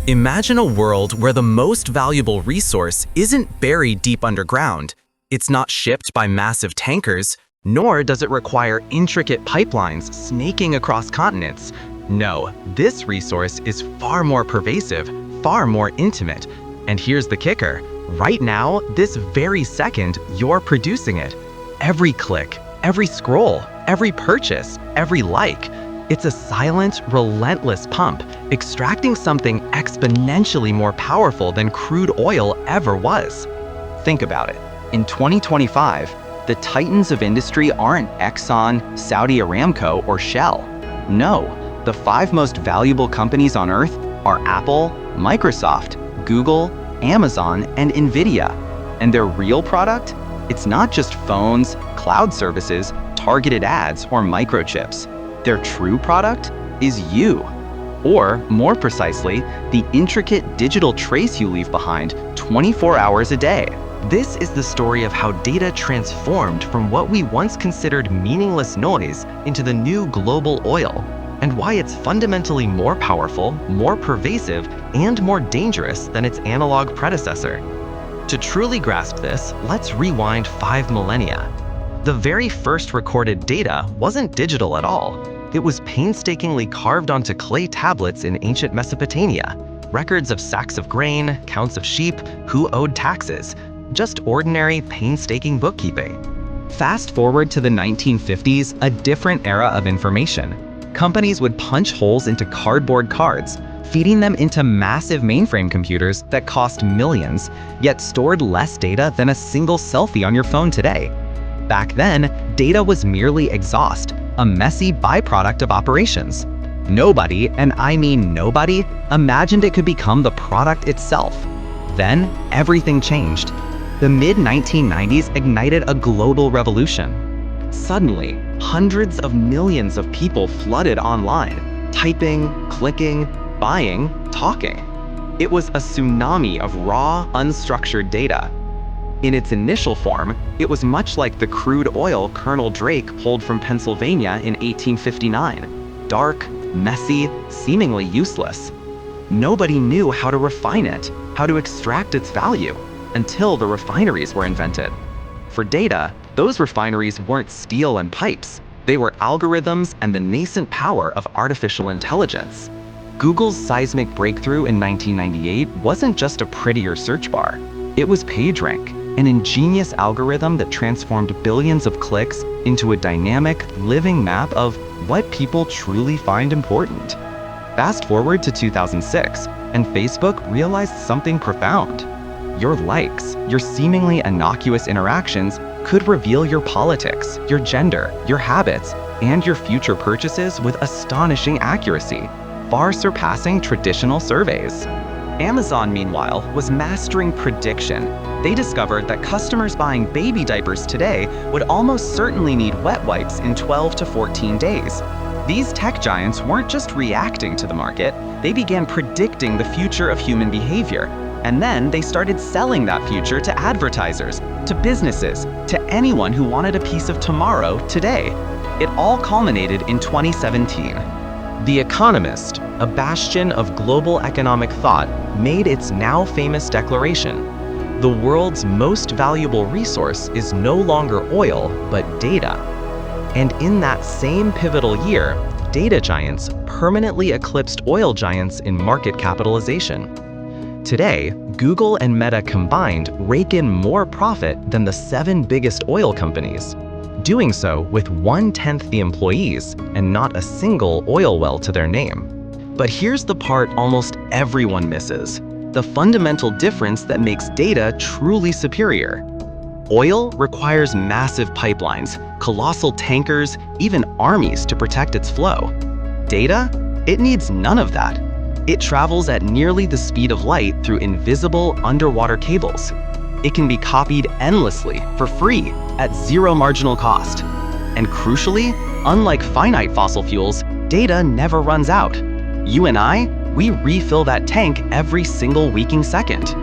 Imagine a world where the most valuable resource isn't buried deep underground. It's not shipped by massive tankers, nor does it require intricate pipelines snaking across continents. No, this resource is far more pervasive, far more intimate. And here's the kicker. Right now, this very second, you're producing it. Every click, every scroll, every purchase, every like. It's a silent, relentless pump, extracting something exponentially more powerful than crude oil ever was. Think about it. In 2025, the titans of industry aren't Exxon, Saudi Aramco, or Shell. No, the 5 most valuable companies on Earth are Apple, Microsoft, Google, Amazon, and Nvidia. And their real product? It's not just phones, cloud services, targeted ads, or microchips. Their true product is you. Or, more precisely, the intricate digital trace you leave behind 24 hours a day. This is the story of how data transformed from what we once considered meaningless noise into the new global oil, and why it's fundamentally more powerful, more pervasive, and more dangerous than its analog predecessor. To truly grasp this, let's rewind 5 millennia. The very first recorded data wasn't digital at all. It was painstakingly carved onto clay tablets in ancient Mesopotamia. Records of sacks of grain, counts of sheep, who owed taxes. Just ordinary, painstaking bookkeeping. Fast forward to the 1950s, a different era of information. Companies would punch holes into cardboard cards, feeding them into massive mainframe computers that cost millions, yet stored less data than a single selfie on your phone today. Back then, data was merely exhaust, a messy byproduct of operations. Nobody, and I mean nobody, imagined it could become the product itself. Then, everything changed. The mid-1990s ignited a global revolution. Suddenly, hundreds of millions of people flooded online, typing, clicking, buying, talking. It was a tsunami of raw, unstructured data. In its initial form, it was much like the crude oil Colonel Drake pulled from Pennsylvania in 1859. Dark, messy, seemingly useless. Nobody knew how to refine it, how to extract its value, until the refineries were invented. For data, those refineries weren't steel and pipes. They were algorithms and the nascent power of artificial intelligence. Google's seismic breakthrough in 1998 wasn't just a prettier search bar. It was PageRank, an ingenious algorithm that transformed billions of clicks into a dynamic, living map of what people truly find important. Fast forward to 2006, and Facebook realized something profound. Your likes, your seemingly innocuous interactions, could reveal your politics, your gender, your habits, and your future purchases with astonishing accuracy, far surpassing traditional surveys. Amazon, meanwhile, was mastering prediction. They discovered that customers buying baby diapers today would almost certainly need wet wipes in 12 to 14 days. These tech giants weren't just reacting to the market, they began predicting the future of human behavior. And then they started selling that future to advertisers, to businesses, to anyone who wanted a piece of tomorrow today. It all culminated in 2017. The Economist, a bastion of global economic thought, made its now famous declaration. The world's most valuable resource is no longer oil, but data. And in that same pivotal year, data giants permanently eclipsed oil giants in market capitalization. Today, Google and Meta combined rake in more profit than the 7 biggest oil companies, doing so with 1/10 the employees and not a single oil well to their name. But here's the part almost everyone misses, the fundamental difference that makes data truly superior. Oil requires massive pipelines, colossal tankers, even armies to protect its flow. Data? It needs none of that. It travels at nearly the speed of light through invisible underwater cables. It can be copied endlessly, for free, at zero marginal cost. And crucially, unlike finite fossil fuels, data never runs out. You and I, we refill that tank every single waking second.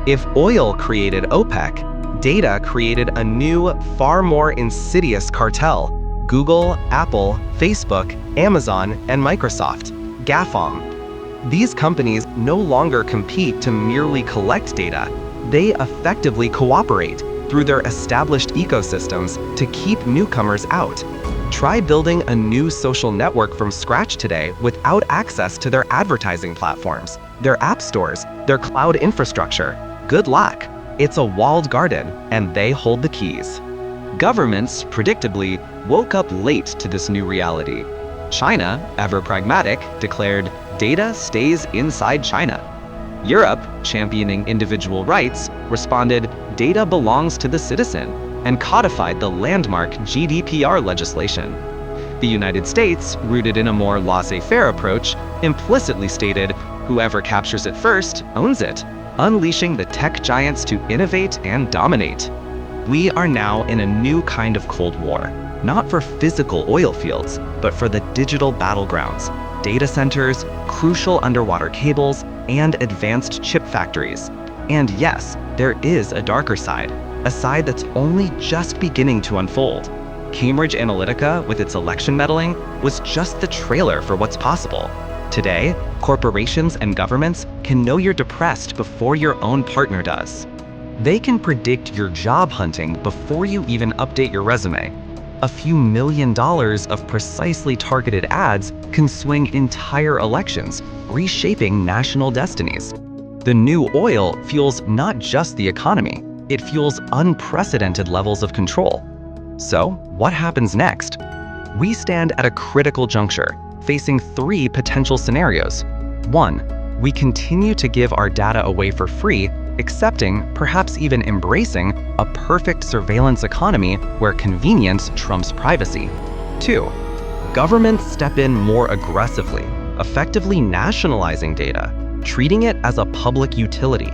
If oil created OPEC, data created a new, far more insidious cartel: Google, Apple, Facebook, Amazon, and Microsoft, GAFAM. These companies no longer compete to merely collect data. They effectively cooperate through their established ecosystems to keep newcomers out. Try building a new social network from scratch today without access to their advertising platforms, their app stores, their cloud infrastructure. Good luck. It's a walled garden, and they hold the keys. Governments, predictably, woke up late to this new reality. China, ever pragmatic, declared, "Data stays inside China." Europe, championing individual rights, responded, "Data belongs to the citizen," and codified the landmark GDPR legislation. The United States, rooted in a more laissez-faire approach, implicitly stated, "Whoever captures it first owns it," unleashing the tech giants to innovate and dominate. We are now in a new kind of Cold War, not for physical oil fields, but for the digital battlegrounds, data centers, crucial underwater cables, and advanced chip factories. And yes, there is a darker side, a side that's only just beginning to unfold. Cambridge Analytica, with its election meddling, was just the trailer for what's possible. Today, corporations and governments can know you're depressed before your own partner does. They can predict your job hunting before you even update your resume. A few $1 million of precisely targeted ads can swing entire elections, reshaping national destinies. The new oil fuels not just the economy, it fuels unprecedented levels of control. So, what happens next? We stand at a critical juncture, facing three potential scenarios. 1. We continue to give our data away for free, accepting, perhaps even embracing, a perfect surveillance economy where convenience trumps privacy. 2. Governments step in more aggressively, effectively nationalizing data, treating it as a public utility.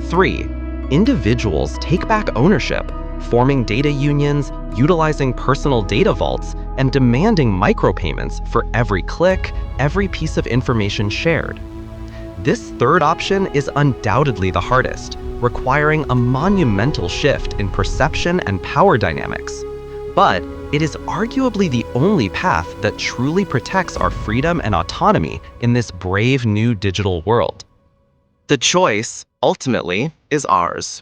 3. Individuals take back ownership, forming data unions, utilizing personal data vaults, and demanding micropayments for every click, every piece of information shared. This third option is undoubtedly the hardest, requiring a monumental shift in perception and power dynamics. But it is arguably the only path that truly protects our freedom and autonomy in this brave new digital world. The choice, ultimately, is ours.